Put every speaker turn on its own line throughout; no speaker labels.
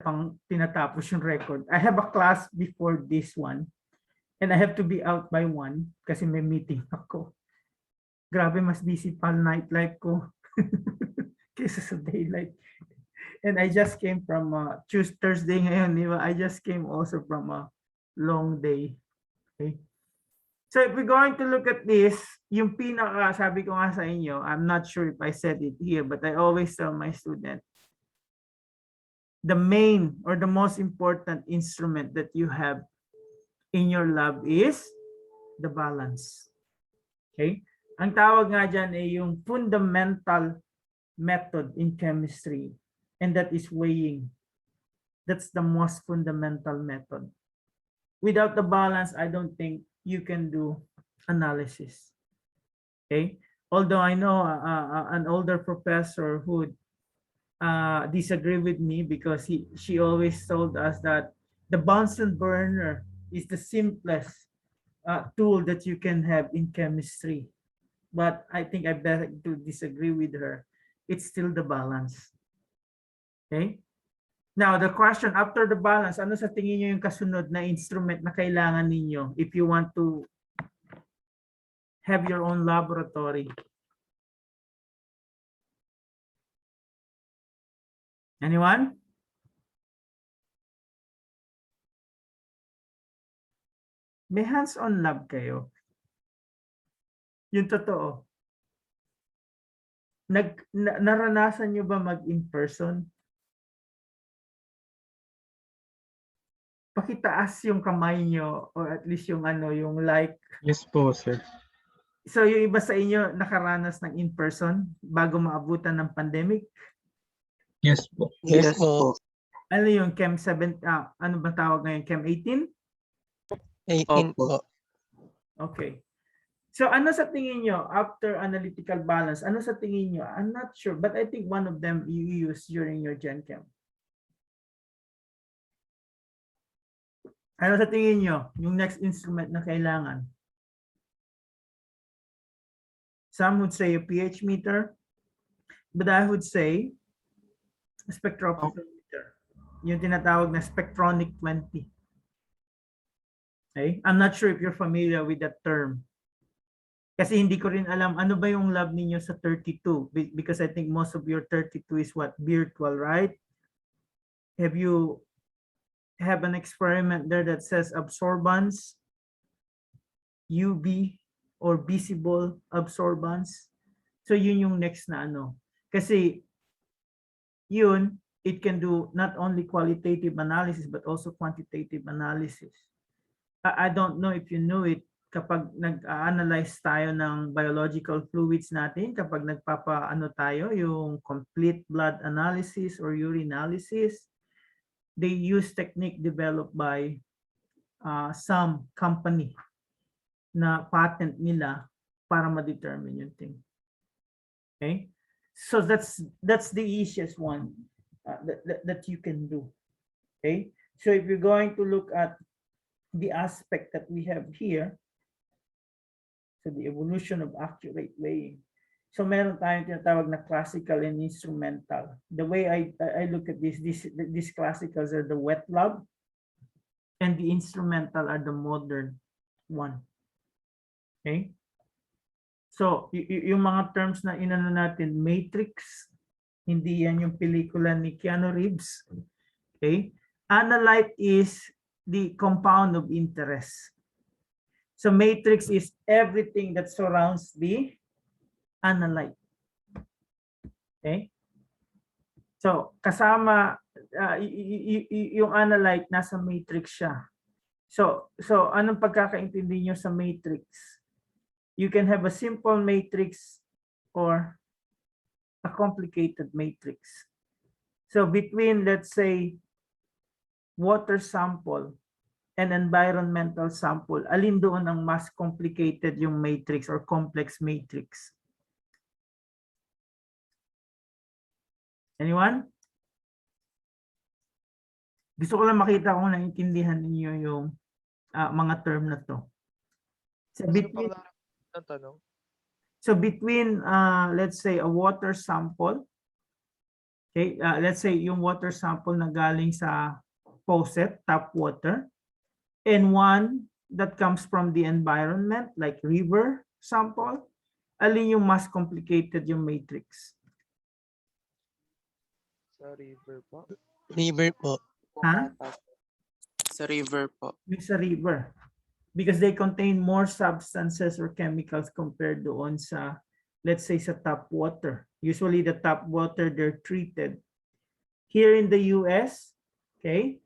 pang tinatapos yung record. I have a class before this one and I have to be out by 1 kasi may meeting ako. Grabe, mas busy pa nightlife ko kaysa sa daylight. And I just came from Thursday ngayon, di ba? I just came also from a long day. Okay. So if we're going to look at this, yung pinaka, sabi ko nga sa inyo, I'm not sure if I said it here, but I always tell my student, the main or the most important instrument that you have in your lab is the balance. Okay? Ang tawag nga dyan ay yung fundamental method in chemistry, and that is weighing. That's the most fundamental method. Without the balance, I don't think you can do analysis. Okay? Although I know an older professor who disagree with me because she always told us that the Bunsen burner is the simplest tool that you can have in chemistry. But I think I better to disagree with her. It's still the balance. Okay? Now, the question after the balance, ano sa tingin niyo yung kasunod na instrument na kailangan ninyo if you want to have your own laboratory? Anyone? May hands-on lab kayo. Yung totoo. Naranasan nyo ba mag-in-person? Pakitaas yung kamay nyo or at least yung ano, yung like.
Yes po, sir.
So yung iba sa inyo nakaranas ng in-person bago maabutan ng pandemic?
Yes po.
Yes po.
Ano yung Chem 7, ano ba tawag ngayon? Chem 18?
18 po.
Okay. So ano sa tingin nyo after analytical balance? Ano sa tingin nyo? I'm not sure, but I think one of them you use during your Gen Chem. Ano sa tingin nyo? Yung next instrument na kailangan? Some would say a pH meter, but I would say a spectrophotometer. Yung tinatawag na spectronic 20. Okay? I'm not sure if you're familiar with that term. Kasi hindi ko rin alam ano ba yung lab ninyo sa 32 because I think most of your 32 is what? Virtual, right? Have you have an experiment there that says absorbance, UV or visible absorbance? So yun yung next na ano. Kasi yun, it can do not only qualitative analysis but also quantitative analysis. I don't know if you know it, kapag nag-analyze tayo ng biological fluids natin, kapag nagpapa-ano tayo, yung complete blood analysis or urinalysis, they use technique developed by some company na patent nila para ma-determine yung thing. Okay? So that's the easiest one that you can do. Okay? So if you're going to look at the aspect that we have here, so the evolution of accurate weighing. So meron tayong tinatawag na classical and instrumental. The way I look at these classicals are the wet lab and the instrumental are the modern one. Okay? So yung mga terms na inano natin, matrix, hindi yan yung pelikula ni Keanu Reeves. Okay? Analyte is the compound of interest. So matrix is everything that surrounds the analyte. Okay? So kasama yung analyte nasa matrix siya. So anong pagkakaintindi niyo sa matrix? You can have a simple matrix or a complicated matrix. So between, let's say, water sample and environmental sample, alin doon ang mas complicated yung matrix or complex matrix? Anyone? Gusto ko lang makita kung naintindihan niyo yung mga term na to. So between let's say a water sample Okay, let's say yung water sample na galing sa faucet, tap water, and one that comes from the environment like river sample, alin yung mas complicated yung matrix?
Sa river po.
River po.
Ha?
Sa river po.
Yung sa river. Because they contain more substances or chemicals compared doon sa, let's say, sa tap water. Usually the tap water, they're treated. Here in the US, okay,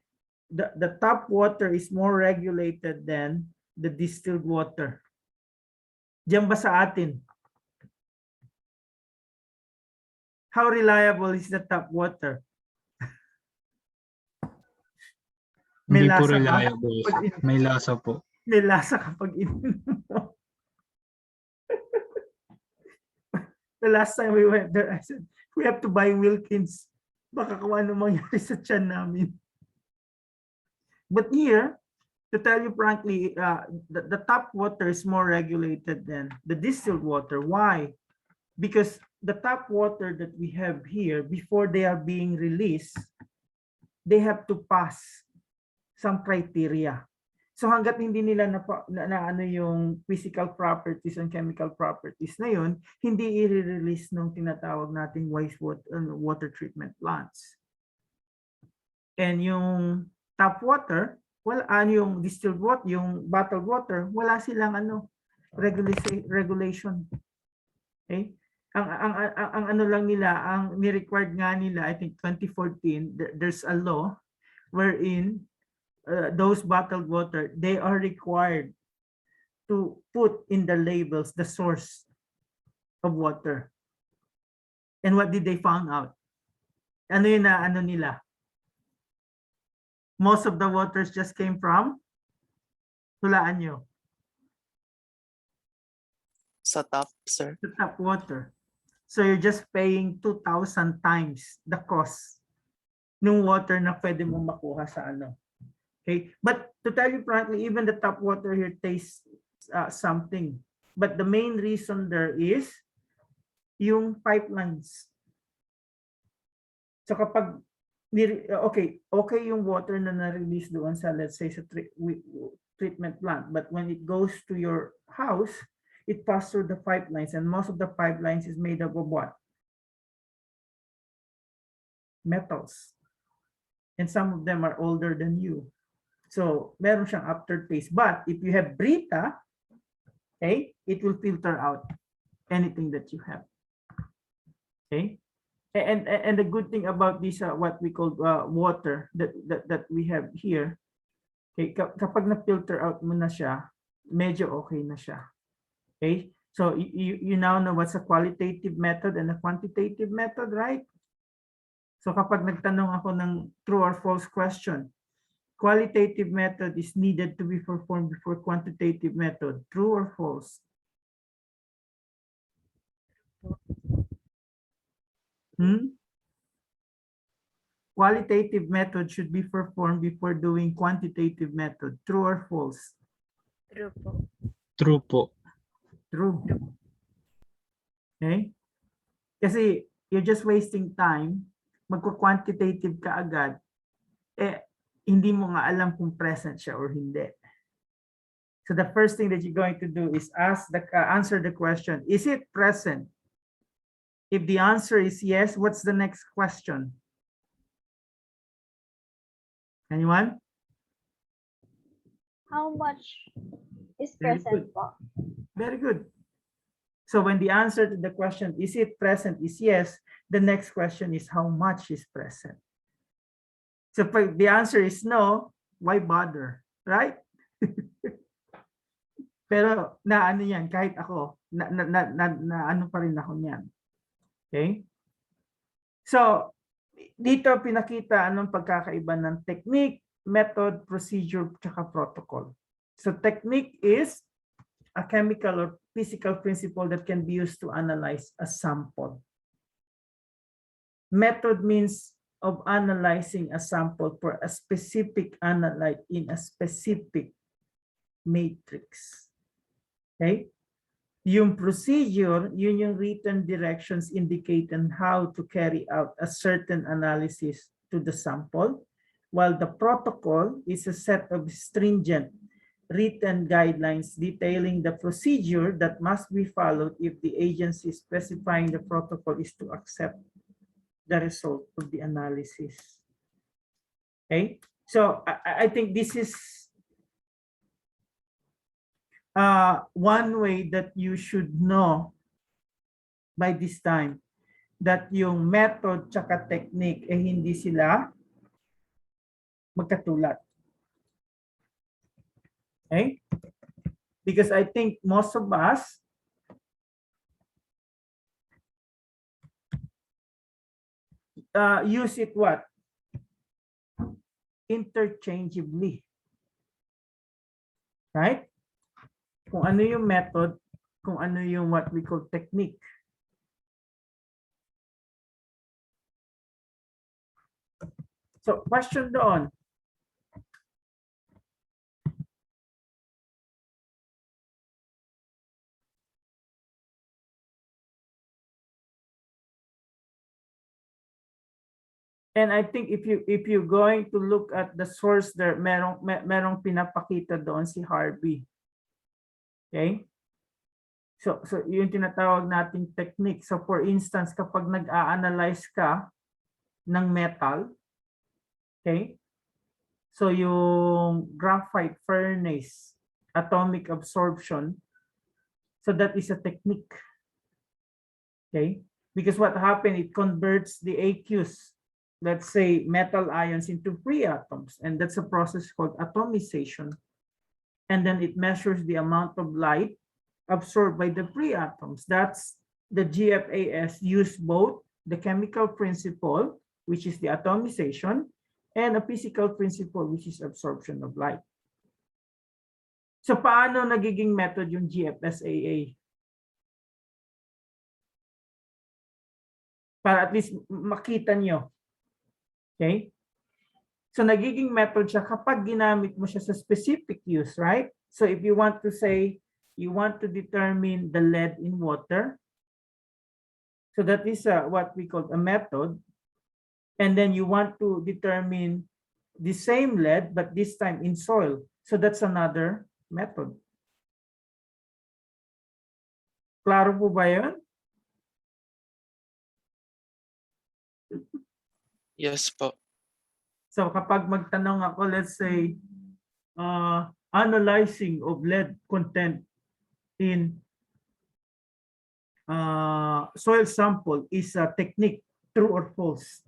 the tap water is more regulated than the distilled water. Diyan ba sa atin? How reliable is the tap water? May
Hindi po
lasa ba?
reliable.
Pag in-
May lasa po.
May lasa kapag ininom mo. The last time we went there, I said, we have to buy Wilkins. Baka kung ano mangyari sa tiyan namin. But here, to tell you frankly, the tap water is more regulated than the distilled water. Why? Because the tap water that we have here, before they are being released, they have to pass some criteria. So hanggat hindi nila na ano yung physical properties and chemical properties na yun, hindi i-release nung tinatawag nating water treatment plants. And yung tap water, well, yung distilled water, yung bottled water, wala silang regulation. Okay? Ang ano lang nila, ang ni-required nga nila, I think 2014, there's a law wherein those bottled water, they are required to put in the labels the source of water. And what did they found out? Ano yun na ano nila? Most of the waters just came from, hulaan nyo,
Sa top, sir.
the tap water. So you're just paying 2,000 times the cost ng water na pwede mo makuha sa ano. Okay, but to tell you frankly, even the tap water here tastes something. But the main reason there is yung pipelines. So kapag okay yung water na na-release doon sa, let's say, sa treatment plant, but when it goes to your house, it passes through the pipelines, and most of the pipelines is made up of what? Metals. And some of them are older than you. So, meron siyang aftertaste. But if you have Brita, okay, it will filter out anything that you have. Okay? And the good thing about this, what we call water that we have here, okay, kapag na-filter out mo na siya, medyo okay na siya. Okay? So, you now know what's a qualitative method and a quantitative method, right? So, kapag nagtanong ako ng true or false question, qualitative method is needed to be performed before quantitative method. True or false? Qualitative method should be performed before doing quantitative method. True or false?
True po.
True po.
True. Okay? Kasi you're just wasting time. Magko-quantitative ka agad. Hindi mo nga alam kung present siya or hindi. So the first thing that you're going to do is answer the question, is it present? If the answer is yes, what's the next question? Anyone?
How much is
Very
present
good.
po?
Very good. So when the answer to the question, is it present, is yes, the next question is how much is present? So if the answer is no, why bother, right? Pero na ano yan, kahit ako, na ano pa rin ako niyan. Okay? So, dito pinakita anong pagkakaiba ng technique, method, procedure, tsaka protocol. So technique is a chemical or physical principle that can be used to analyze a sample. Method means of analyzing a sample for a specific analyte in a specific matrix. Okay? Yung procedure, yun yung written directions indicate on how to carry out a certain analysis to the sample, while the protocol is a set of stringent written guidelines detailing the procedure that must be followed if the agency specifying the protocol is to accept the result of the analysis. Okay, so I think this is one way that you should know by this time that yung method tsaka technique eh hindi sila magkatulad. Okay? Because I think most of us use it what? Interchangeably. Right? Kung ano yung method, kung ano yung what we call technique. So, question doon. And I think if you're going to look at the source there, merong pinapakita doon si Harvey. Okay? So yung tinatawag nating technique. So for instance, kapag nag-a-analyze ka ng metal, okay? So yung graphite furnace, atomic absorption, so that is a technique. Okay? Because what happened, it converts the aqueous, let's say metal ions into free atoms, and that's a process called atomization. And then it measures the amount of light absorbed by the free atoms. That's the GFAS use both the chemical principle, which is the atomization, and a physical principle, which is absorption of light. So paano nagiging method yung GFSAA? Para at least makita nyo. Okay? So nagiging method siya kapag ginamit mo siya sa specific use, right? So if you want to say, you want to determine the lead in water, so that is what we call a method. And then you want to determine the same lead, but this time in soil. So that's another method. Klaro po ba yun?
Yes po.
So kapag magtanong ako, let's say, analyzing of lead content in soil sample is a technique, true or false?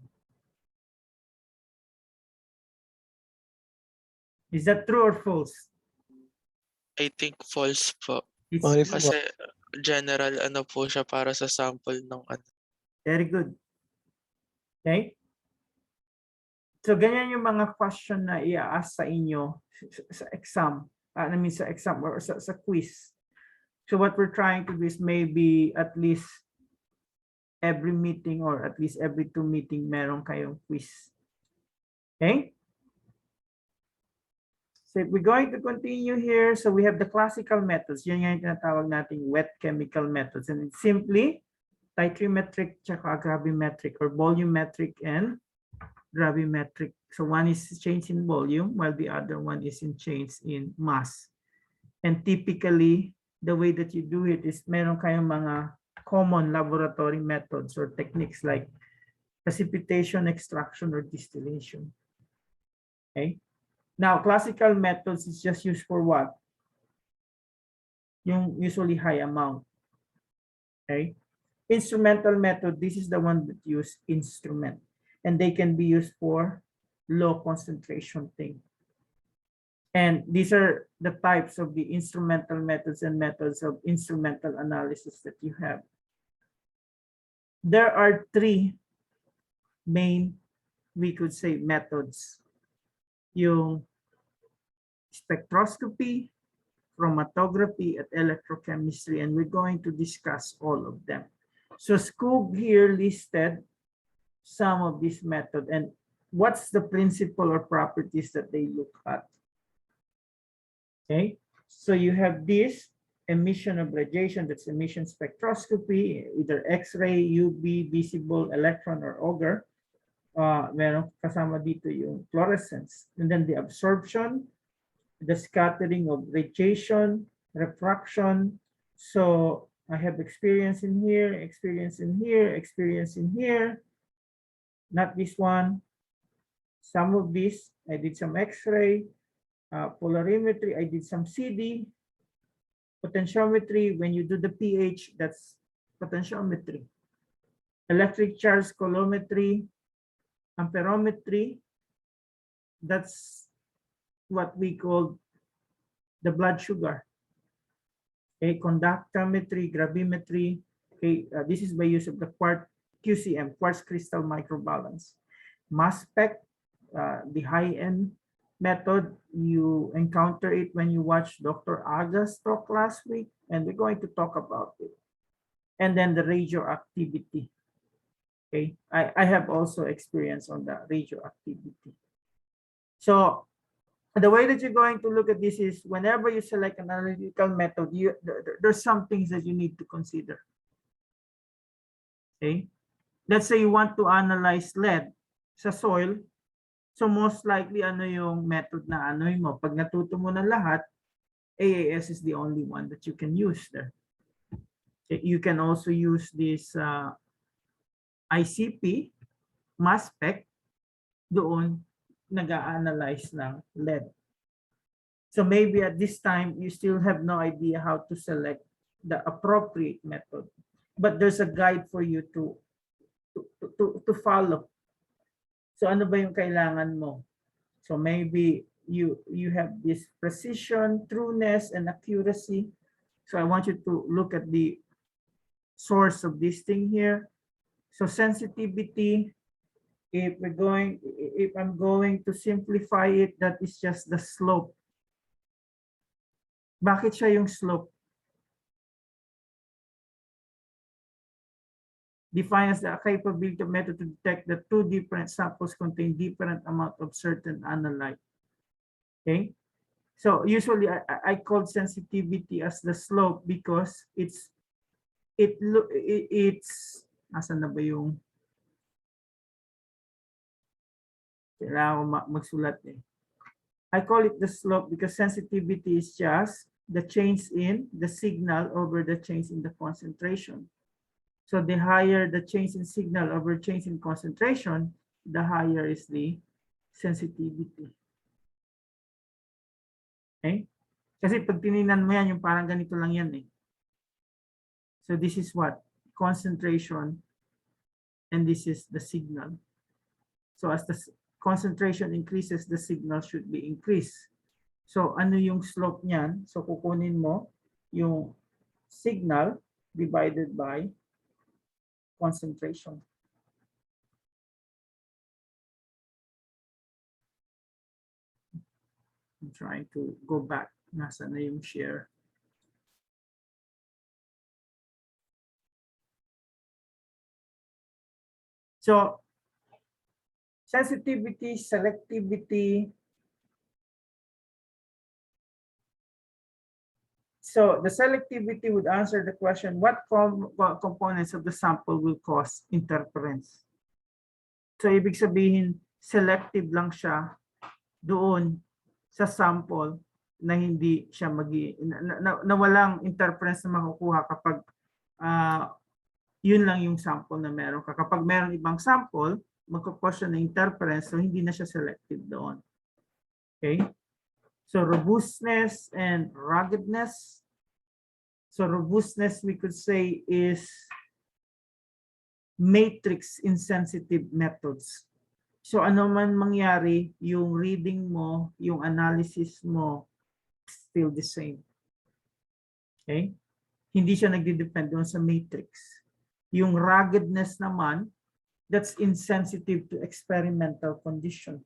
Is that true or false?
I think false po.
It's
False.
Kasi general ano po siya para sa sample ng ano.
very good. Okay? So ganyan yung mga question na i-ask sa inyo sa exam. I mean sa exam or sa quiz. So what we're trying to do is maybe at least every meeting or at least every 2 meeting meron kayong quiz. Okay? So if we're going to continue here, so we have the classical methods. Yan yung tinatawag nating wet chemical methods. And it's simply titrimetric tsaka gravimetric or volumetric and gravimetric. So one is change in volume while the other one is in change in mass. And typically, the way that you do it is meron kayong mga common laboratory methods or techniques like precipitation, extraction, or distillation. Okay? Now, classical methods is just used for what? Yung usually high amount. Okay? Instrumental method, this is the one that use instrument. And they can be used for low concentration thing. And these are the types of the instrumental methods and methods of instrumental analysis that you have. There are 3 main, we could say, methods. Yung spectroscopy, chromatography, at electrochemistry, and we're going to discuss all of them. So Skoog here listed some of this method and what's the principle or properties that they look at. Okay, so you have this, emission of radiation, that's emission spectroscopy, either X-ray, UV, visible, electron, or Auger. Meron kasama dito yung fluorescence. And then the absorption, the scattering of radiation, refraction. So I have experience in here, experience in here, experience in here. Not this one. Some of this, I did some X-ray, polarimetry, I did some CD. Potentiometry, when you do the pH, that's potentiometry. Electric charge coulometry, amperometry, that's what we call the blood sugar. Okay, conductometry, gravimetry. Okay, this is by use of the QCM, quartz crystal microbalance. Mass spec, the high-end method, you encounter it when you watch Dr. Aga's talk last week, and we're going to talk about it. And then the radioactivity. Okay, I have also experience on the radioactivity. So the way that you're going to look at this is whenever you select an analytical method, there's some things that you need to consider. Okay, let's say you want to analyze lead sa soil. So most likely ano yung method na ano mo. Pag natuto mo na lahat, AAS is the only one that you can use there. Okay, you can also use this ICP, mass spec, doon nag-a-analyze ng lead. So maybe at this time, you still have no idea how to select the appropriate method. But there's a guide for you to follow. So ano ba yung kailangan mo? So maybe you have this precision, trueness, and accuracy. So I want you to look at the source of this thing here. So sensitivity, if I'm going to simplify it, that is just the slope. Bakit siya yung slope? Define as the capability of method to detect that two different samples contain different amount of certain analyte. Okay, so usually I call sensitivity as the slope because it's asan na ba yung kailangan magsulat eh. I call it the slope because sensitivity is just the change in the signal over the change in the concentration. So the higher the change in signal over change in concentration, the higher is the sensitivity. Okay? Kasi pag tinignan mo yan, yung parang ganito lang yan eh. So this is what? Concentration, and this is the signal. So as the concentration increases, the signal should be increased. So ano yung slope niyan? So kukunin mo yung signal divided by concentration. I'm trying to go back. Nasa na yung share? So sensitivity, selectivity. So the selectivity would answer the question, what components of the sample will cause interference? So ibig sabihin, selective lang siya doon sa sample na hindi siya na walang interference na makukuha kapag yun lang yung sample na meron ka. Kapag meron ibang sample, magkakos siya ng interference, so hindi na siya selective doon. Okay? So robustness and ruggedness. So robustness, we could say, is matrix insensitive methods. So ano man mangyari, yung reading mo, yung analysis mo, still the same. Okay? Hindi siya nagdidepend doon sa matrix. Yung ruggedness naman, that's insensitive to experimental condition.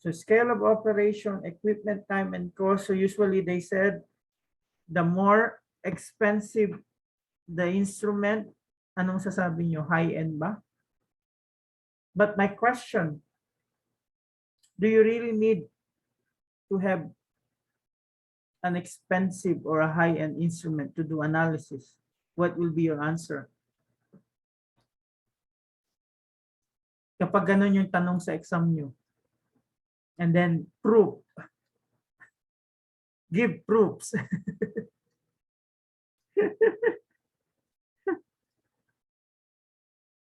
So scale of operation, equipment, time, and cost. So usually they said the more expensive the instrument, anong sasabi nyo? High-end ba? But my question, do you really need to have an expensive or a high-end instrument to do analysis, what will be your answer? Kapag ganun yung tanong sa exam nyo. And then proof. Give proofs.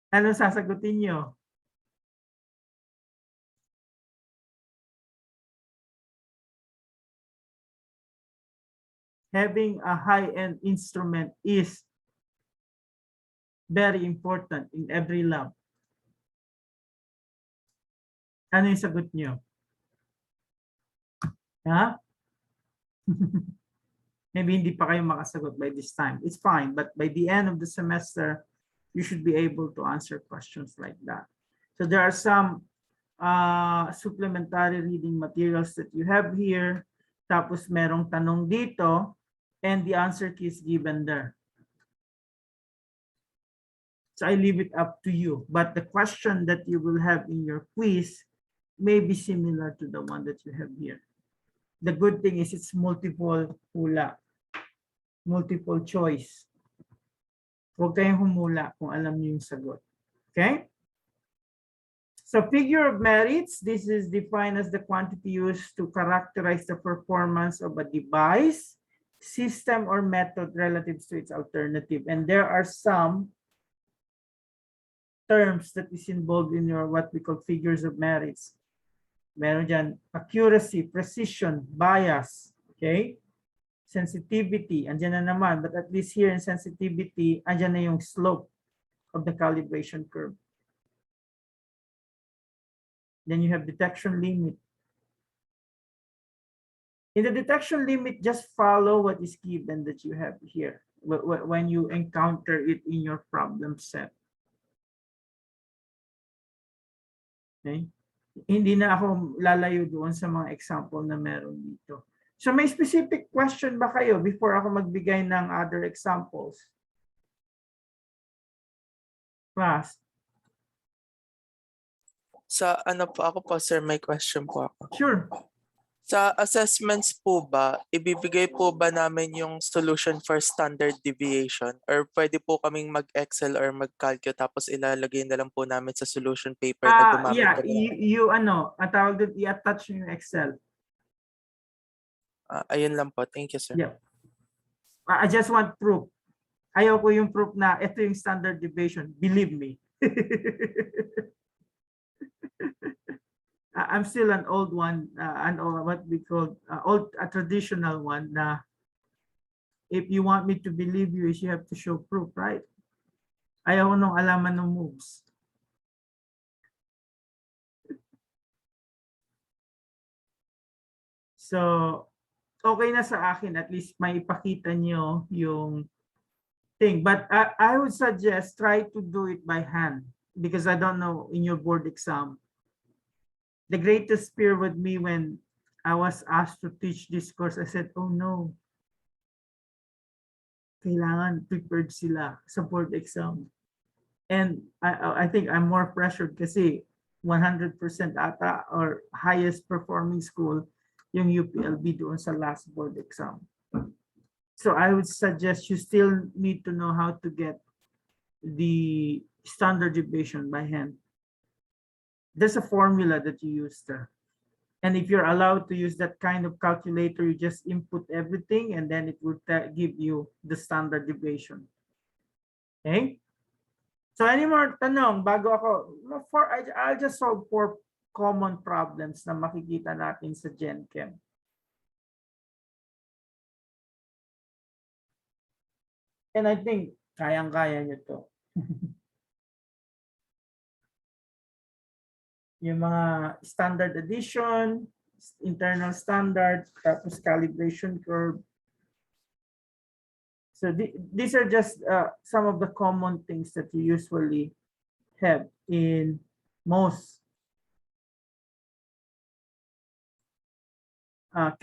Ano sasagutin nyo? Having a high-end instrument is very important in every lab. Ano yung sagot nyo? Ha? Maybe hindi pa kayo makasagot by this time. It's fine, but by the end of the semester, you should be able to answer questions like that. So there are some supplementary reading materials that you have here. Tapos merong tanong dito, and the answer key is given there. So I leave it up to you. But the question that you will have in your quiz may be similar to the one that you have here. The good thing is it's multiple hula, multiple choice. Huwag kayong humula kung alam niyo yung sagot. Okay? So figure of merits, this is defined as the quantity used to characterize the performance of a device, system, or method relative to its alternative. And there are some terms that is involved in your what we call figures of merits. Meron dyan accuracy, precision, bias, okay? Sensitivity, andyan na naman, but at least here in sensitivity, andyan na yung slope of the calibration curve. Then you have detection limit. In the detection limit, just follow what is given that you have here when you encounter it in your problem set. Okay? Hindi na ako lalayo doon sa mga example na meron dito. So may specific question ba kayo before ako magbigay ng other examples? Class?
Sa ano po, ako po sir, may question po ako.
Sure.
Sa assessments po ba, ibibigay po ba namin yung solution for standard deviation? Or pwede po kaming mag-Excel or mag-calculate tapos ilalagay na lang po namin sa solution paper na gumamit
Yeah,
kami?
you ano, ang tawag doon, i-attach yung Excel.
Ayun lang po. Thank you, sir.
Yeah. I just want proof. Ayaw ko yung proof na ito yung standard deviation. Believe me. I'm still an old one, what we call a traditional one na if you want me to believe you, you have to show proof, right? Ayaw ko nung alaman ng moves. So, okay na sa akin, at least may ipakita nyo yung thing. But I would suggest try to do it by hand because I don't know in your board exam. The greatest fear with me when I was asked to teach this course, I said, oh no. Kailangan prepared sila sa board exam. And I think I'm more pressured kasi 100% ata or highest performing school yung UPLB doon sa last board exam. So I would suggest you still need to know how to get the standard deviation by hand. There's a formula that you use there. And if you're allowed to use that kind of calculator, you just input everything and then it will give you the standard deviation. Okay? So any more tanong bago ako? I'll just solve 4 common problems na makikita natin sa Gen Chem. And I think kayang-kaya nyo to. Yung mga standard addition, internal standard, tapos calibration curve. So these are just some of the common things that you usually have in most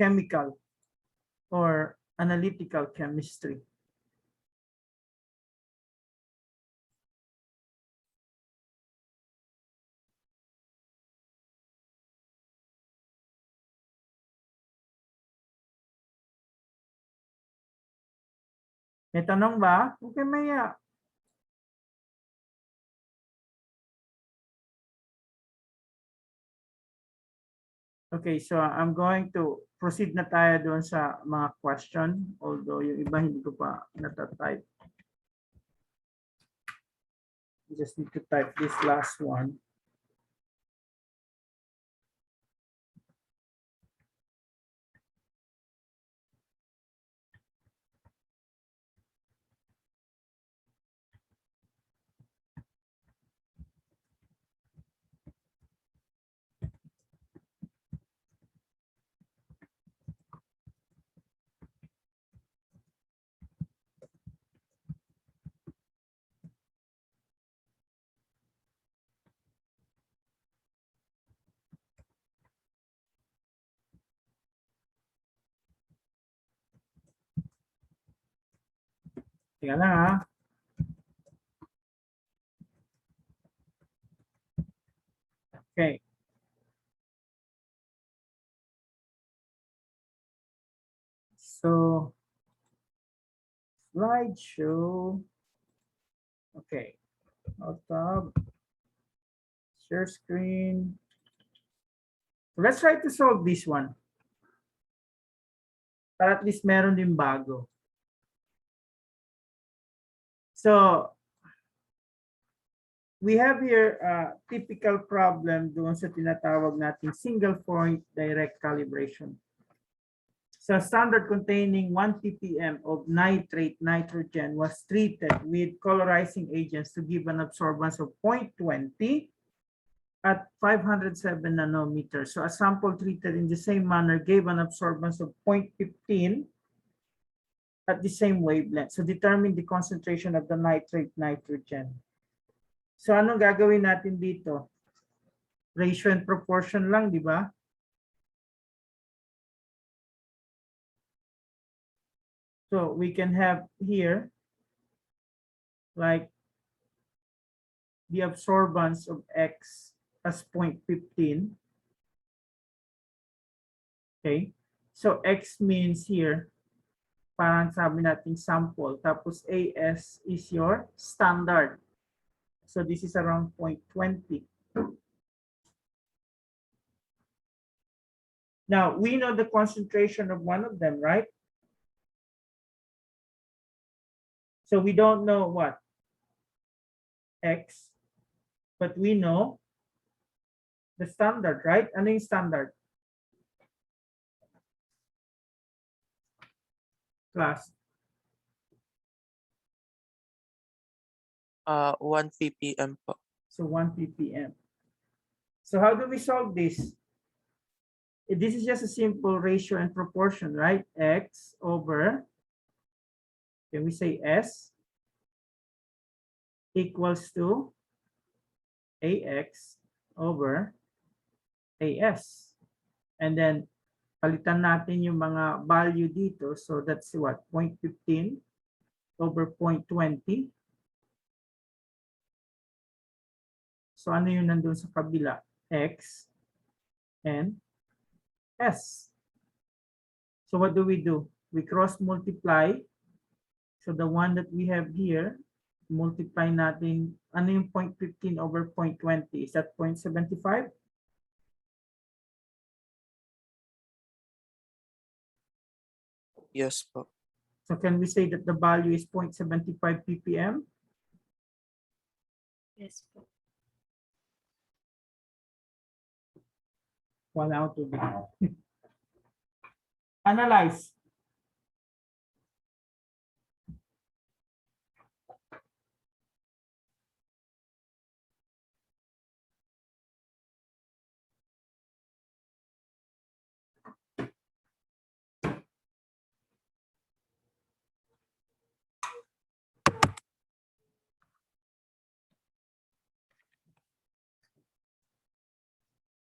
chemical or analytical chemistry. May tanong ba? Okay, maya. Okay, so I'm going to proceed na tayo doon sa mga question. Although yung iba hindi ko pa natatype. Just need to type this last one. Tingnan lang ha. Okay. So, slideshow. Okay. Alt tab. Share screen. Let's try to solve this one. Para at least meron din bago. So, we have here a typical problem doon sa tinatawag nating single point direct calibration. So, standard containing 1 ppm of nitrate nitrogen was treated with colorizing agents to give an absorbance of 0.20 at 507 nanometers. So, a sample treated in the same manner gave an absorbance of 0.15 at the same wavelength. So, determine the concentration of the nitrate nitrogen. So, anong gagawin natin dito? Ratio and proportion lang, di ba? So, we can have here like the absorbance of X as 0.15. Okay? So, X means here, parang sabi natin sample. Tapos, AS is your standard. So, this is around 0.20. Now, we know the concentration of one of them, right? So we don't know what? X, but we know the standard, right? Ano yung standard? Class.
1 ppm po.
So 1 ppm. So how do we solve this? This is just a simple ratio and proportion, right? X over, can we say S equals to AX over AS. And then, palitan natin yung mga value dito. So that's what? 0.15 over 0.20. So ano yung nandun sa kabila? X and S. So what do? We cross multiply. So the one that we have here, multiply natin, ano yung 0.15 over 0.20? Is that 0.75?
Yes po.
So can we say that the value is 0.75 ppm?
Yes po.
1 out of it. Analyze.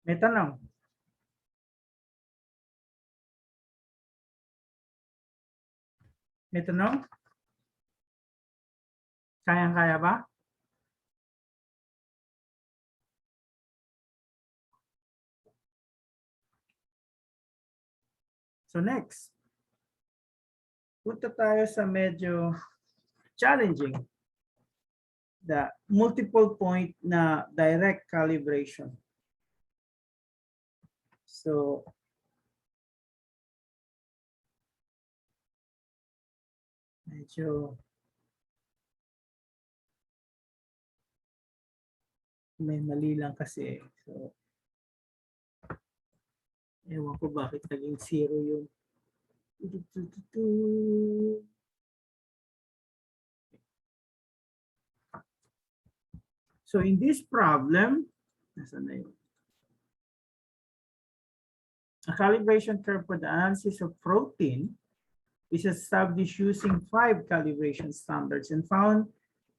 May tanong. May tanong? Kayang-kaya ba? So next, punta tayo sa medyo challenging. The multiple point na direct calibration. So, medyo may mali lang kasi. So, ewan ko bakit naging 0 yun. So in this problem, nasaan na yun? A calibration curve for the analysis of protein is established using 5 calibration standards and found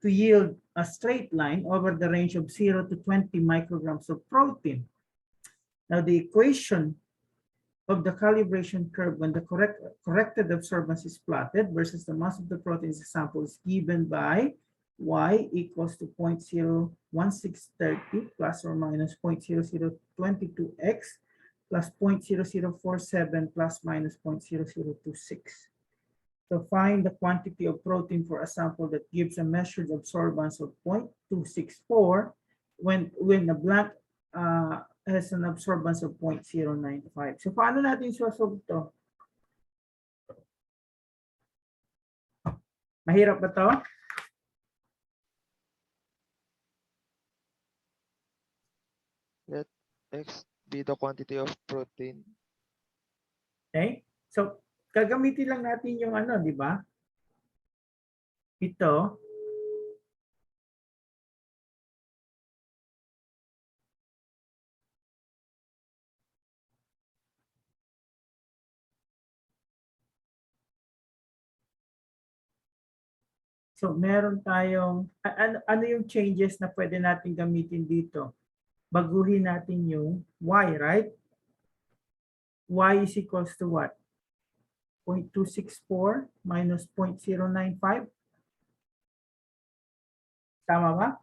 to yield a straight line over the range of 0 to 20 micrograms of protein. Now the equation of the calibration curve when the corrected absorbance is plotted versus the mass of the protein in the sample is given by y equals to 0.01630 plus or minus 0.0022x plus 0.0047 plus minus 0.0026. So find the quantity of protein for a sample that gives a measured absorbance of 0.264 when the blank has an absorbance of 0.095. So paano natin sosolve to? Mahirap ba to?
Let X be the quantity of protein.
Okay? So gagamitin lang natin yung ano, di ba? Ito. So meron tayong, ano yung changes na pwede natin gamitin dito? Baguhin natin yung y, right? Y is equals to what? 0.264 minus 0.095. Tama ba?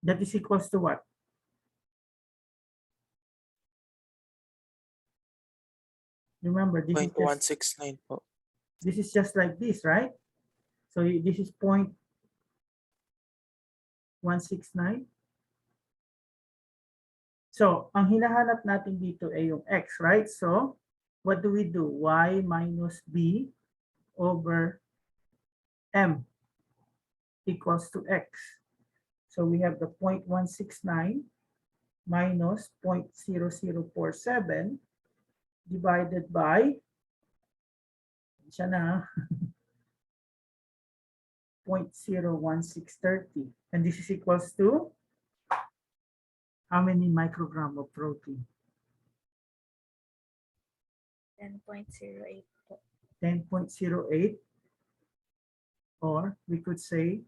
That is equals to what? Remember, this is
0.169 po.
this is just like this, right? So this is 0.169. So ang hinahanap natin dito ay yung x, right? So what do we do? Y minus b over m equals to x. So we have the 0.169 minus 0.0047 divided by, siya na, 0.01630. And this is equals to how many microgram of protein?
10.08 po.
10.08, or we could say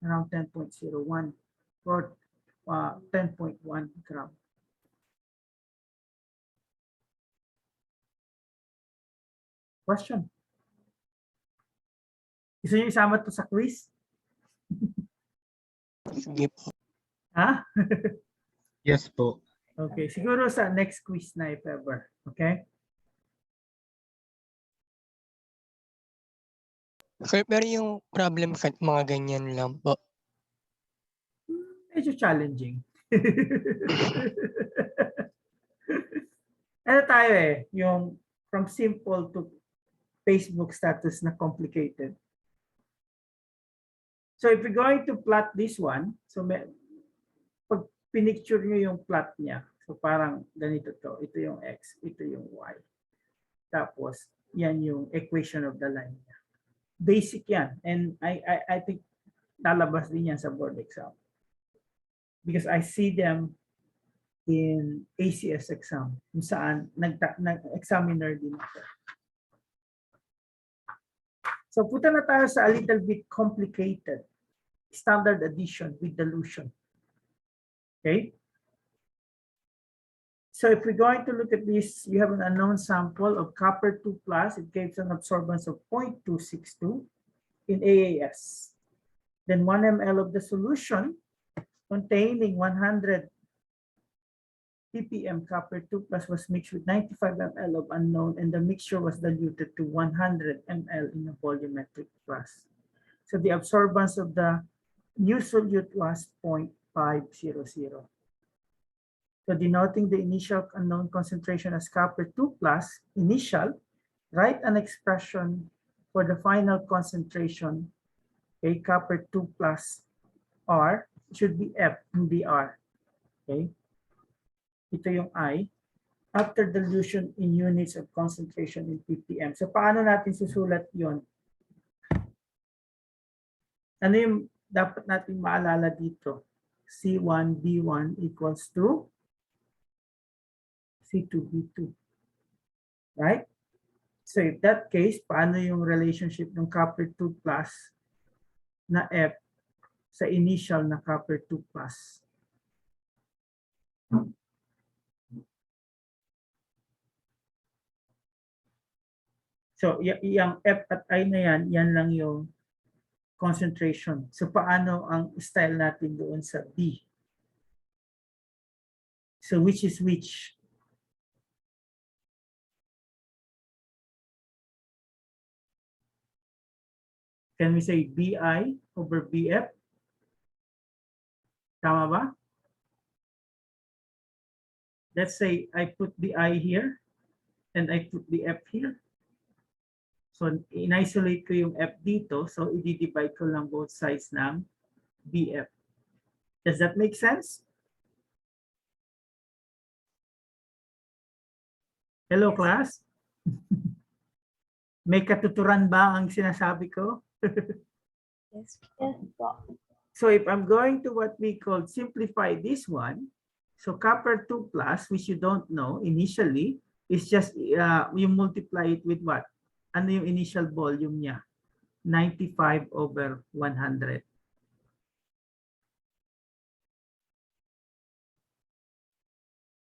around 10.01 or 10.1 gram. Question? Gusto niyo isama to sa quiz?
Sige po.
Ha?
Yes po.
Okay, siguro sa next quiz na if ever. Okay?
Sir, pero yung problem cut, mga ganyan lang po.
Medyo challenging. Ano tayo eh, yung from simple to Facebook status na complicated. So if you're going to plot this one, so pag pinicture nyo yung plot niya, so parang ganito to, ito yung X, ito yung Y. Tapos, yan yung equation of the line niya. Basic yan. And I think lalabas din yan sa board exam. Because I see them in ACS exam, kung saan nag-examiner din ako. So punta na tayo sa a little bit complicated standard addition with dilution. Okay? So if we're going to look at this, you have an unknown sample of copper 2+, it gives an absorbance of 0.262 in AAS. Then 1 ml of the solution containing 100 ppm copper 2 plus was mixed with 95 ml of unknown, and the mixture was diluted to 100 ml in a volumetric glass. So the absorbance of the new solute was 0.500. So denoting the initial unknown concentration as copper 2 plus initial, write an expression for the final concentration, okay, copper 2 plus R, should be F, hindi R. Okay? Ito yung I. After dilution in units of concentration in ppm. So paano natin susulat yon? Ano yung dapat natin maalala dito? C1 B1 equals to C2 B2. Right? So if that case, paano yung relationship ng copper 2 plus na F sa initial na copper 2 plus? So yung F at I na yan, yan lang yung concentration. So paano ang style natin doon sa B? So which is which? Can we say BI over BF? Tama ba? Let's say I put the I here and I put the F here. So in-isolate ko yung F dito. So i-divide ko lang both sides ng BF. Does that make sense? Hello, class? May katuturan ba ang sinasabi ko?
Yes. Yes po.
So if I'm going to what we call simplify this one, so copper 2 plus, which you don't know initially, is just you multiply it with what? Ano yung initial volume niya? 95 over 100.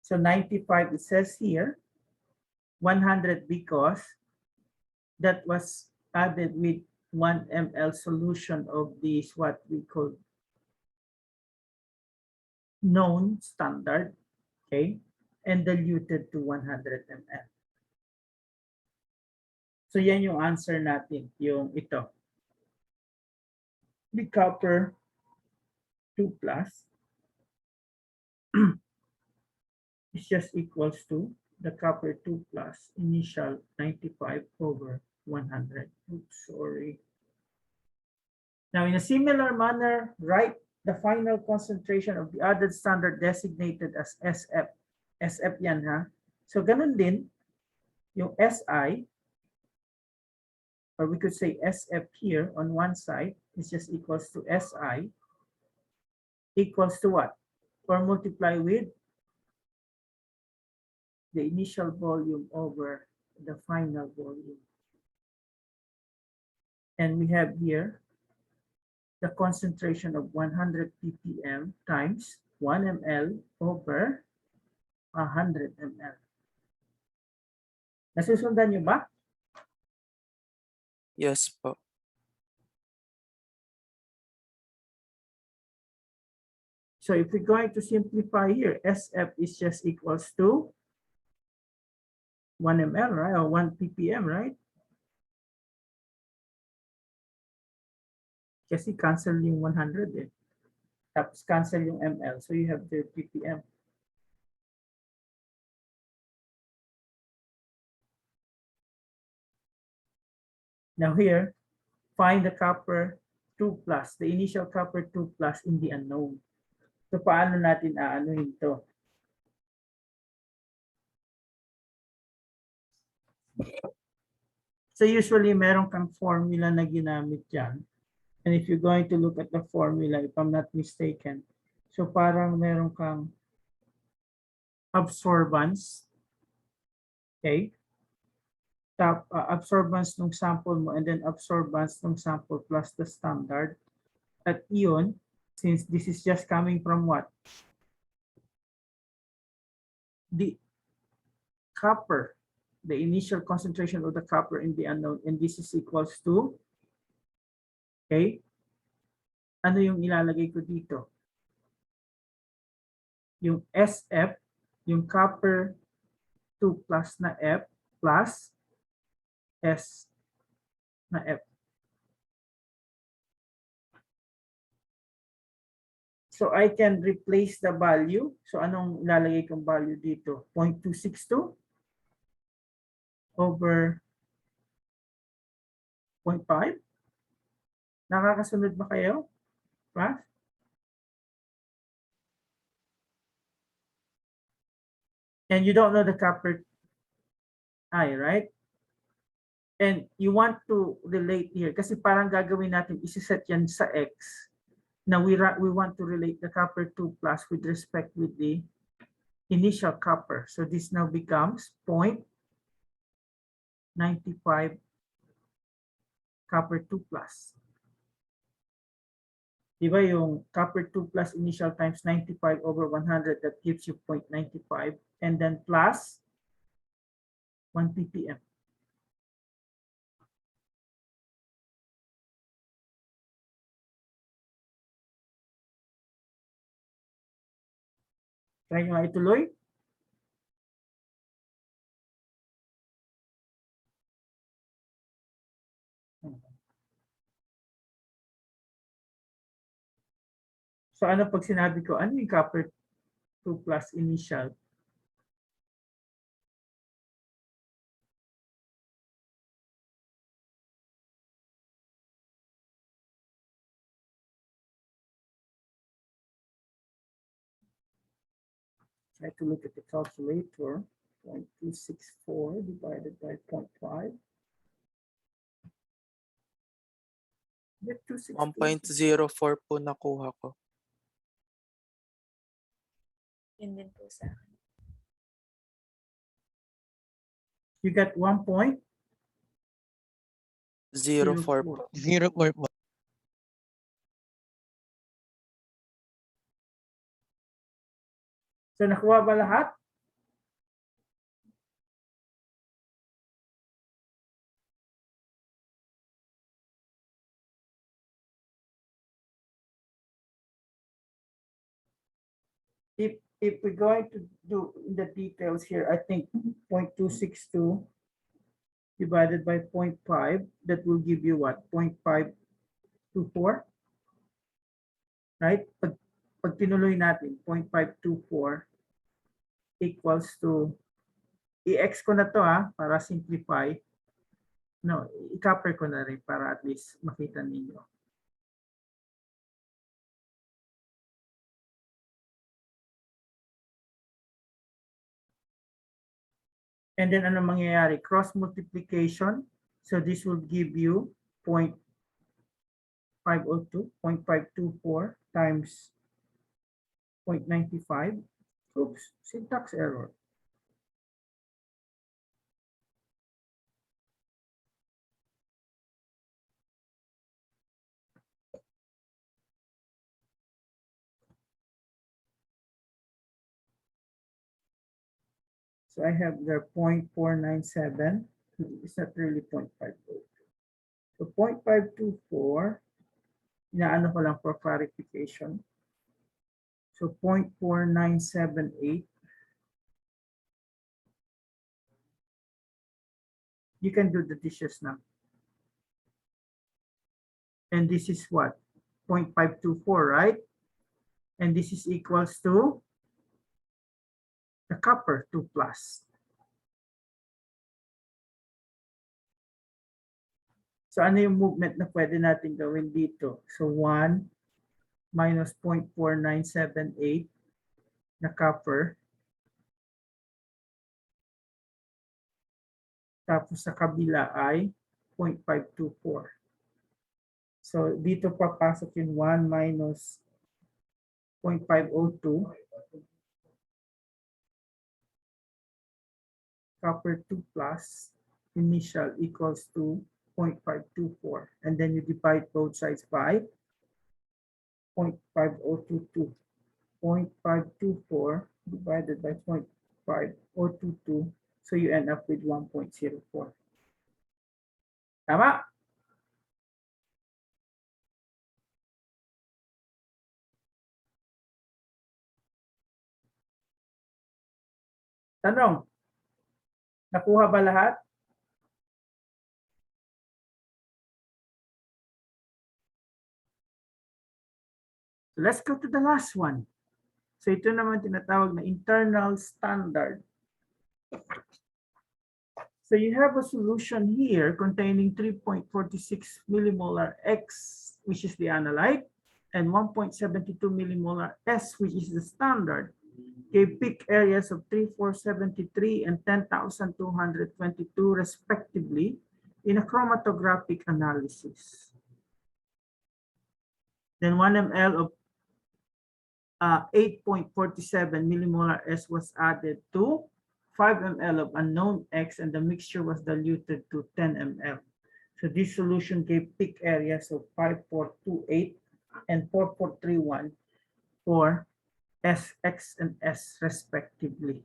So 95, it says here, 100 because that was added with 1 ml solution of this what we call known standard, okay, and diluted to 100 ml. So yan yung answer natin, yung ito. The copper 2 plus is just equals to the copper 2 plus initial 95 over 100. Oops, sorry. Now, in a similar manner, write the final concentration of the added standard designated as SF. SF yan ha. So ganun din, yung SI, or we could say SF here on one side is just equals to SI equals to what? Or multiply with the initial volume over the final volume. And we have here the concentration of 100 ppm times 1 ml over 100 ml. Nasusundan niyo ba?
Yes po.
So if we're going to simplify here, SF is just equals to 1 ml, right? Or 1 ppm, right? Kasi cancel yung 100 eh. Tapos cancel yung ml. So you have the ppm. Now here, find the copper 2 plus, the initial copper 2 plus in the unknown. So paano natin aanuhin to? So usually meron kang formula na ginamit dyan. And if you're going to look at the formula, if I'm not mistaken, so parang meron kang absorbance, okay? Absorbance ng sample mo and then absorbance ng sample plus the standard. At iyon, since this is just coming from what? The copper, the initial concentration of the copper in the unknown, and this is equals to, okay? Ano yung ilalagay ko dito? Yung SF yung copper 2 plus na F plus S na F. So I can replace the value. So anong lalagay kong value dito? 0.262 over 0.5. Nakakasunod ba kayo? Class? And you don't know the copper I, right? And you want to relate here kasi parang gagawin natin isiset yan sa X. Now we want to relate the copper 2 plus with respect with the initial copper. So this now becomes 0.95 copper 2 plus. Diba yung copper 2 plus initial times 95 over 100, that gives you 0.95, and then plus 1 ppm. Try nyo nga ituloy. So ano pag sinabi ko, ano yung copper 2 plus initial? Try to look at the calculator. 0.264 divided by 0.5. Get 262.
1.04 po nakuha ko.
Yun din po sa akin.
You got 1.04.
04 po.
0.4 po.
So nakuha ba lahat? If we're going to do the details here, I think 0.262 divided by 0.5, that will give you what? 0.524, right? Pag tinuloy natin, 0.524 equals to, i-x ko na to para simplify. No, i-copper ko na rin para at least makita ninyo. And then ano mangyayari? Cross multiplication. So this will give you 0.502, 0.524 times 0.95. Oops, syntax error. So I have there 0.497. It's not really 0.502. So 0.524, inaano ko lang for clarification. So 0.4978. You can do the dishes now. And this is what? 0.524, right? And this is equals to the copper 2 plus. So ano yung movement na pwede natin gawin dito? So 1 minus 0.4978 na copper. Tapos sa kabila ay 0.524. So dito papasok yung 1 minus 0.502. Copper 2 plus initial equals to 0.524. And then you divide both sides by 0.5022. 0.524 divided by 0.5022. So you end up with 1.04. Tama? Tanong, nakuha ba lahat? So let's go to the last one. So ito naman tinatawag na internal standard. So you have a solution here containing 3.46 millimolar X, which is the analyte, and 1.72 millimolar S, which is the standard. Gave peak areas of 3473 and 10,222 respectively in a chromatographic analysis. Then 1 ml of 8.47 millimolar S was added to 5 ml of unknown X, and the mixture was diluted to 10 ml. So this solution gave peak areas of 5428 and 4431 for S, X, and S respectively.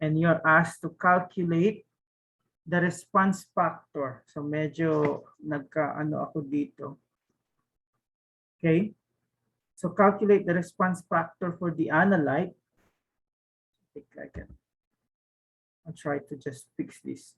And you're asked to calculate the response factor. So medyo nagka-ano ako dito. Okay? So calculate the response factor for the analyte. I think I can. I'll try to just fix this.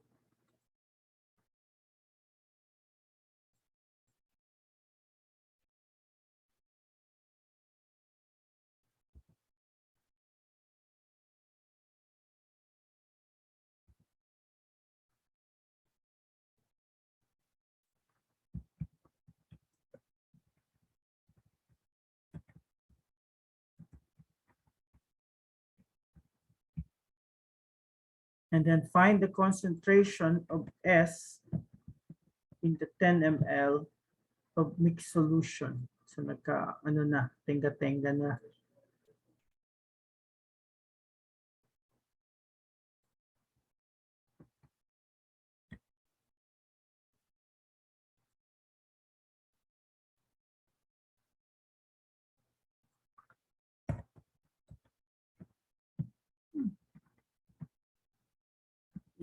And then find the concentration of S in the 10 ml of mixed solution. So nagka ano na, tenga-tenga na.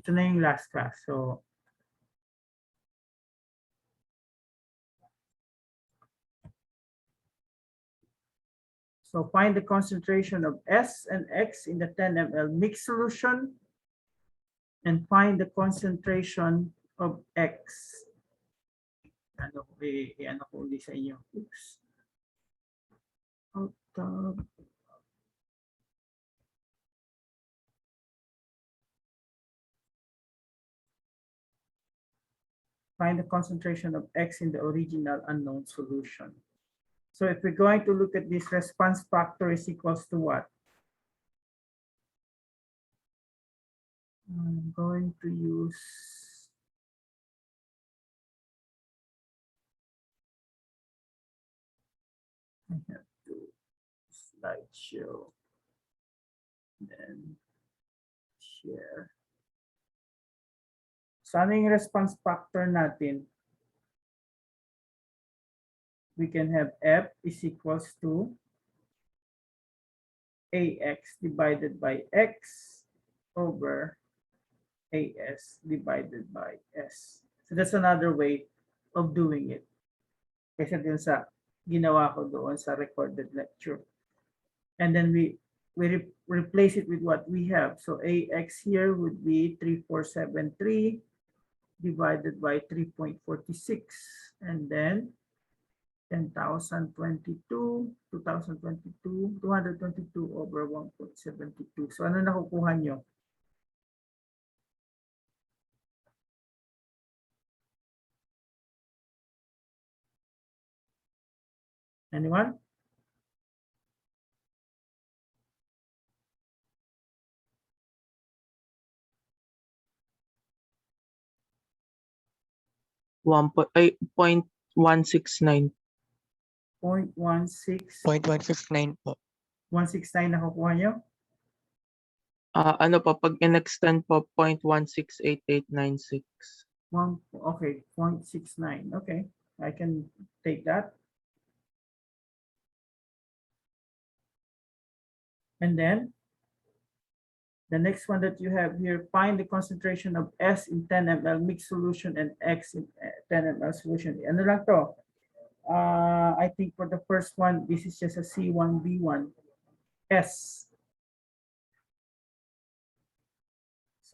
Ito na yung last class. So find the concentration of S and X in the 10 ml mixed solution, and find the concentration of X. Ano, ano ko ulit sa inyo. Oops. Out of find the concentration of X in the original unknown solution. So if we're going to look at this, response factor is equals to what? I'm going to use I have to slideshow, then share. So ano yung response factor natin? We can have F is equals to AX divided by X over AS divided by S. So that's another way of doing it. Kasi dun sa ginawa ko doon sa recorded lecture. And then we replace it with what we have. So AX here would be 3473 divided by 3.46, and then 10,022, 2022, 222 over 1.72. So ano nakukuha nyo? Anyone?
Ay, 0.169.
0.16,
0.169 po.
169 nakukuha nyo?
Ano pa, pag in-extend po, 0.16886.
Okay, 0.69. Okay, I can take that. And then the next one that you have here, find the concentration of S in 10 ml mixed solution and X in 10 ml solution. Ano lang to? I think for the first one, this is just a C1B1 S.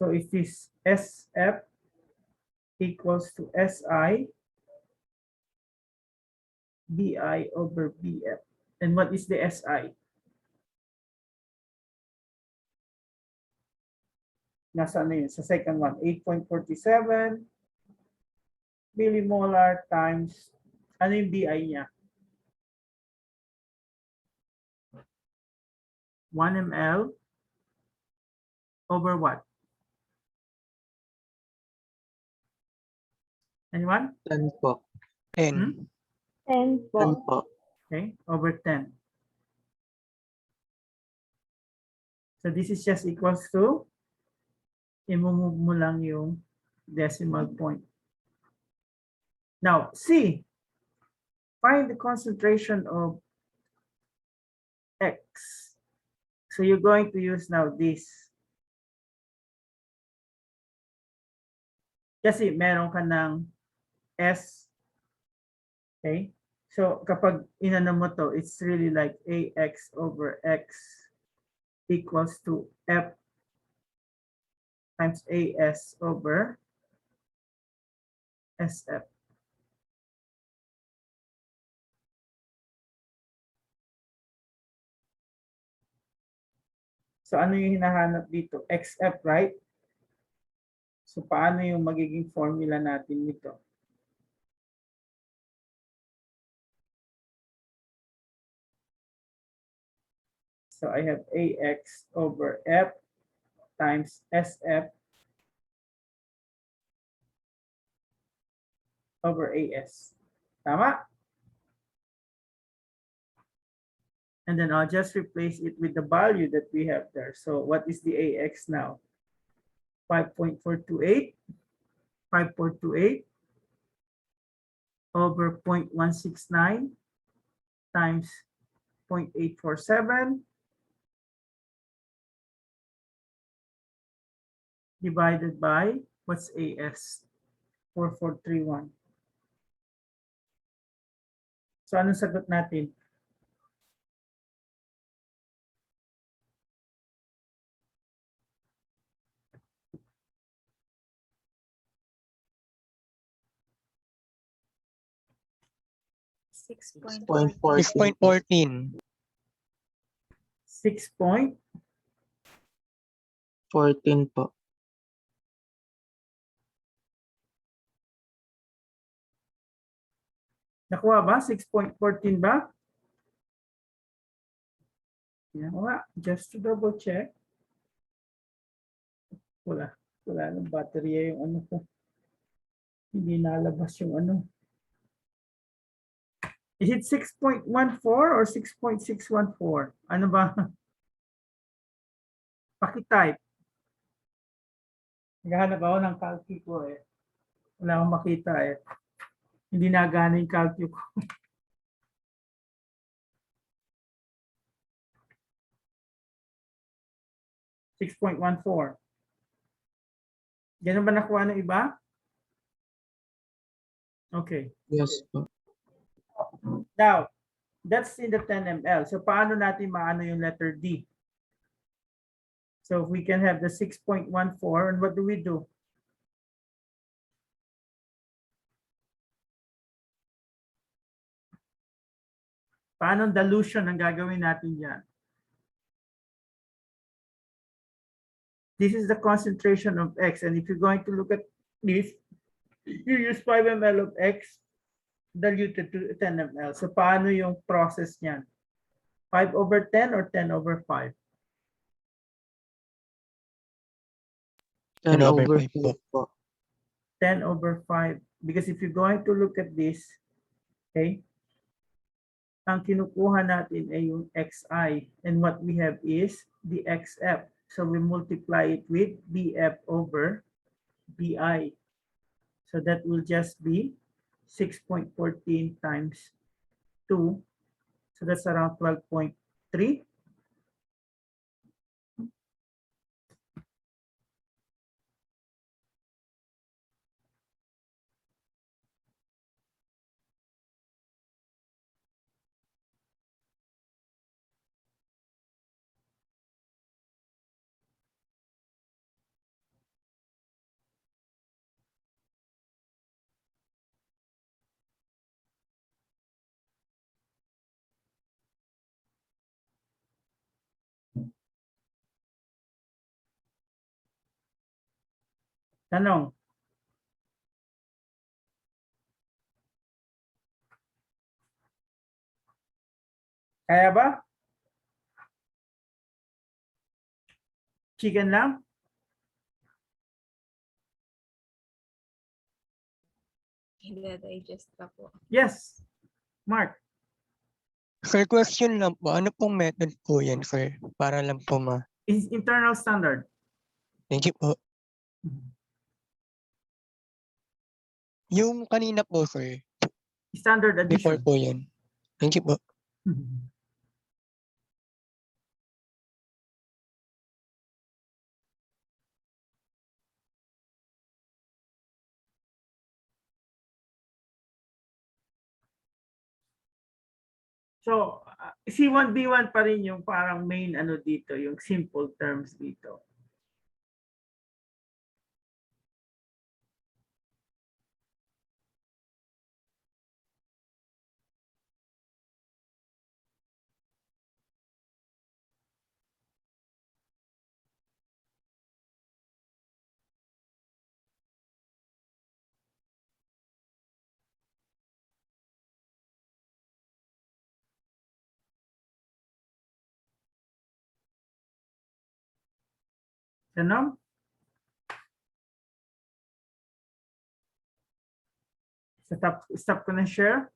So it is SF equals to SI BI over BF. And what is the SI? Nasa ano yun? Sa second one, 8.47 millimolar times, ano yung BI niya? 1 ml over what? Anyone?
10 po.
10.
10
10
po.
po.
Okay, over 10. So this is just equals to, i-move mo lang yung decimal point. Now, C, find the concentration of X. So you're going to use now this. Kasi meron ka ng S. Okay? So kapag inano mo to, it's really like AX over X equals to F times AS over SF. So ano yung hinahanap dito? XF, right? So paano yung magiging formula natin nito? So I have AX over F times SF over AS. Tama? And then I'll just replace it with the value that we have there. So what is the AX now? 5.428, 5428 over 0.169 times 0.847 divided by, what's AS? 4431. So anong sagot natin?
Six point
6.14 po.
6.14.
6 point
14 po.
nakuha ba? 6.14 ba? Yan nga, just to double check. Wala. Wala ng battery yung ano ko. Hindi nalabas yung ano. Is it 6.14 or 6.614? Ano ba? Pakitype. Naghahanap ako ng calci ko eh. Wala akong makita eh. Hindi nagana yung calci ko. $6.14. Ganun ba nakuha ng iba? Okay.
Yes po.
Now, that's in the 10 ml. So paano natin maano yung letter D? So if we can have the 6.14, and what do we do? Paano dilution ang gagawin natin yan? This is the concentration of X. And if you're going to look at this, you use 5 ml of X diluted to 10 ml. So paano yung process niyan? 5 over 10 or 10 over 5?
10
10 over
over
5 po.
5 po.
10 over 5. Because if you're going to look at this, okay, ang kinukuha natin ay yung XI. And what we have is the XF. So we multiply it with BF over BI. So that will just be 6.14 times 2. So that's around 12.3. Tanong. Kaya ba? Chicken lang?
I-digest pa po.
Yes. Mark.
Sir, question lang po. Ano pong method po yan, sir? Para lang po
Internal standard.
Thank you po. Yung kanina po, sir.
Standard
Before
addition.
po yan. Thank you po.
So, C1B1 pa rin yung parang main ano dito, yung simple terms dito. Ano? Stop ko na share.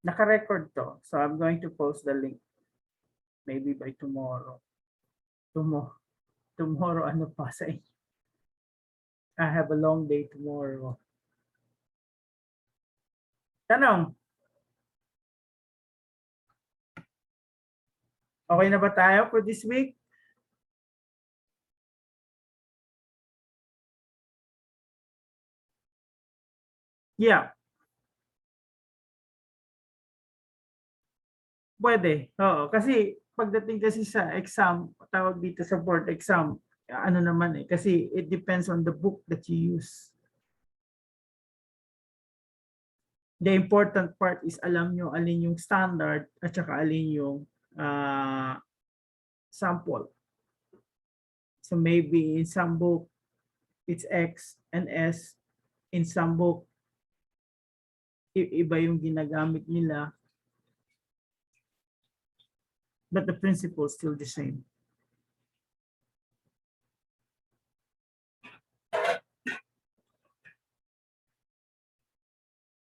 Naka-record to. So I'm going to post the link. Maybe by tomorrow. Tomorrow ano pa sa inyo? I have a long day tomorrow. Tanong. Okay na ba tayo for this week? Yeah. Pwede. Oo. Kasi pagdating kasi sa exam, tawag dito sa board exam, ano naman eh. Kasi it depends on the book that you use. The important part is alam nyo alin yung standard at saka alin yung sample. So maybe in some book, it's X and S. In some book, iba yung ginagamit nila. But the principle is still the same.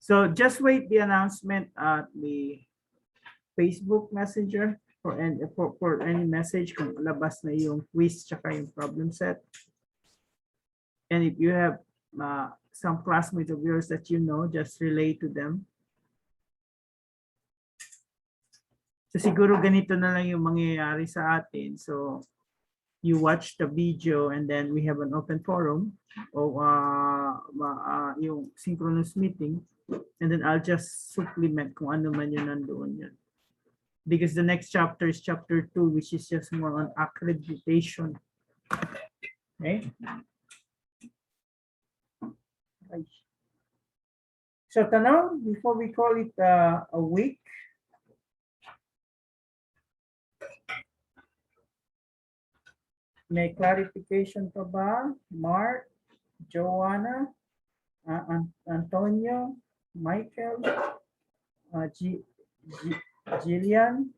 So just wait the announcement at the Facebook Messenger for any message kung labas na yung quiz tsaka yung problem set. And if you have some classmates of yours that you know, just relay to them. So siguro ganito na lang yung mangyayari sa atin. So you watch the video and then we have an open forum o yung synchronous meeting, and then I'll just supplement kung ano man yun nandoon yun. Because the next chapter is chapter 2, which is just more on accreditation. Okay. So tanong, before we call it a week, may clarification pa ba? Mark, Joanna, Antonio, Michael, Jillian,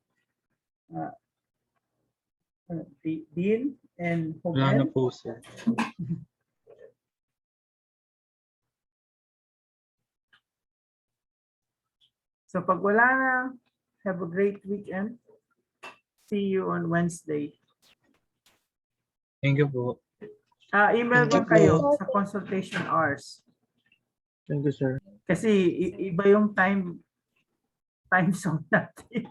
Dean, and
Wala na
Hobel.
po, sir.
So pag wala na, have a great weekend. See you on Wednesday.
Thank you po.
Email
Thank
ko
you
kayo
po.
sa consultation hours.
Thank you, sir.
Kasi iba yung time zone natin.